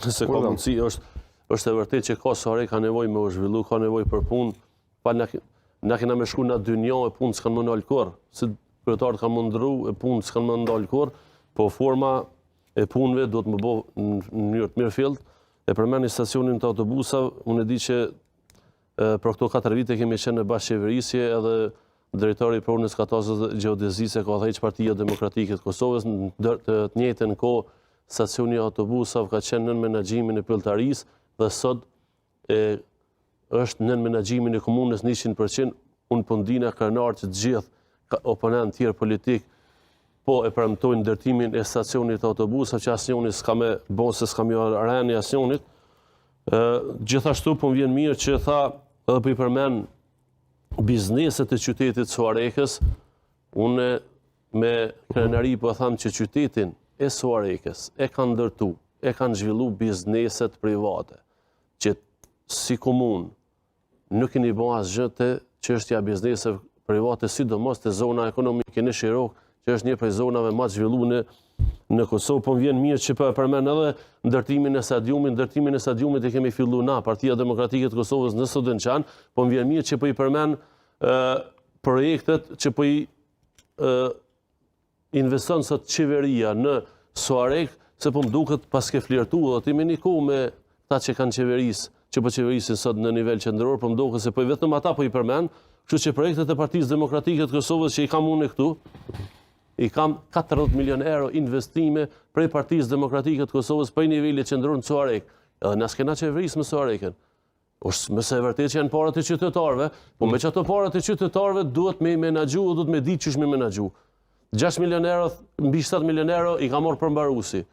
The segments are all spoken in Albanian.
Se ka mundësi, është e vërtet që ka sare ka nevojë me u zhvillu, ka nevojë për punë, pa na kena me shku në dynjë e punë s'kan më ndalë kur, si kryetarët kanë mundru e punë s'kan më ndalë kur, po forma e punëve do të më bo në mënyrë të mirë fillt, e përmeni stacionin të autobusave, unë e di që për këto 4 vite kemi qenë në bashkëqeverisje edhe drejtori i pronës katazës dhe gjeodezisë ka dhënë Partia Demokratike të Kosovës, në të njëjtën kohë stacioni i autobusave ka qenë nën menaxhimin e pylltarisë dhe sot është nën menaxhimin e komunës 100%. Unë po ndina krenar që të gjithë oponentë tjerë politik po e premtojnë ndërtimin e stacionit të autobusave që asnjëri s'ka më bon se s'ka më rënë asnjërit. Gjithashtu po më vjen mirë që tha edhe po i përmend bizneset e qytetit Suarekës, unë me krenari po them që qytetin e Suarekës e kanë ndërtu, e kanë zhvillu bizneset private, që si komunë nuk keni bërë asgjë te çështja e bizneseve private, sidomos te zona ekonomike në Shirok, që është një prej zonave më të zhvilluara në Kosovë. Po më vjen mirë që po e përmend edhe ndërtimin e stadiumit. Ndërtimin e stadiumit e kemi filluar na, Partia Demokratike të Kosovës në Studençan, po më vjen mirë që po i përmend projektet që po i investon sot qeveria në Suarek, se po më duket pas ke flirtuar dhe ti me një kohë me ta që kanë qeverisë, që po qeverisin sot në nivel qendror, po më duket se po vetëm ata po i përmend, kështu që projektet e Partisë Demokratike të Kosovës që i kam unë këtu, i kam 40 milion euro investime prej Partisë Demokratike të Kosovës për nivelit qendror në Suarek. Edhe na s'kena qeverisë me Suareken. Është mëse e vërtet që janë parat e qytetarëve, po me që ato parat e qytetarëve duhet me i menaxhu, duhet me ditë çish me menaxhu. 6 milion euro, mbi 7 milion euro i ka marrë përmbaruesi.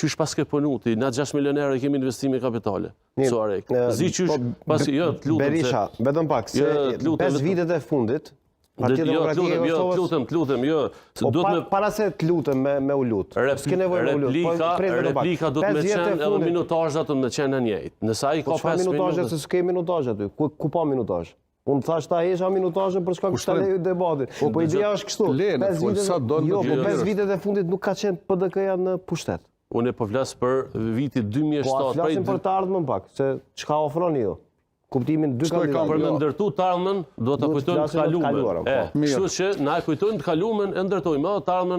Qysh pas ke punuti, na 6 milion euro i kemi investime kapitale. Suarek. Zi qysh pas jo, të lutem. Berisha, vetëm pak, se 5 vitet e fundit Partia Demokratike e Kosovës. Të lutem, jo. Para se të lutem me u lut. Replika do të më qenë edhe minutazhat do të më qenë njëjtë. Nëse ai ka 5 minutazhe se s'ke minutazh aty. Ku pa minutazh? Unë thash ta hesha minutazhe për shkak të leju debatit. Po ideja është kështu. 5 vitet e fundit nuk ka qenë PDK-ja në pushtet. Unë po flas për vitin 2007. Po flasim për të ardhmen pak, se çka ofroni ju? Kuptimin dy kandidatë. Për me ndërtu të ardhmen, do të kujtojmë të kalumen. Kështu që na e kujtojmë të kalumen e ndërtojmë edhe të ardhmen.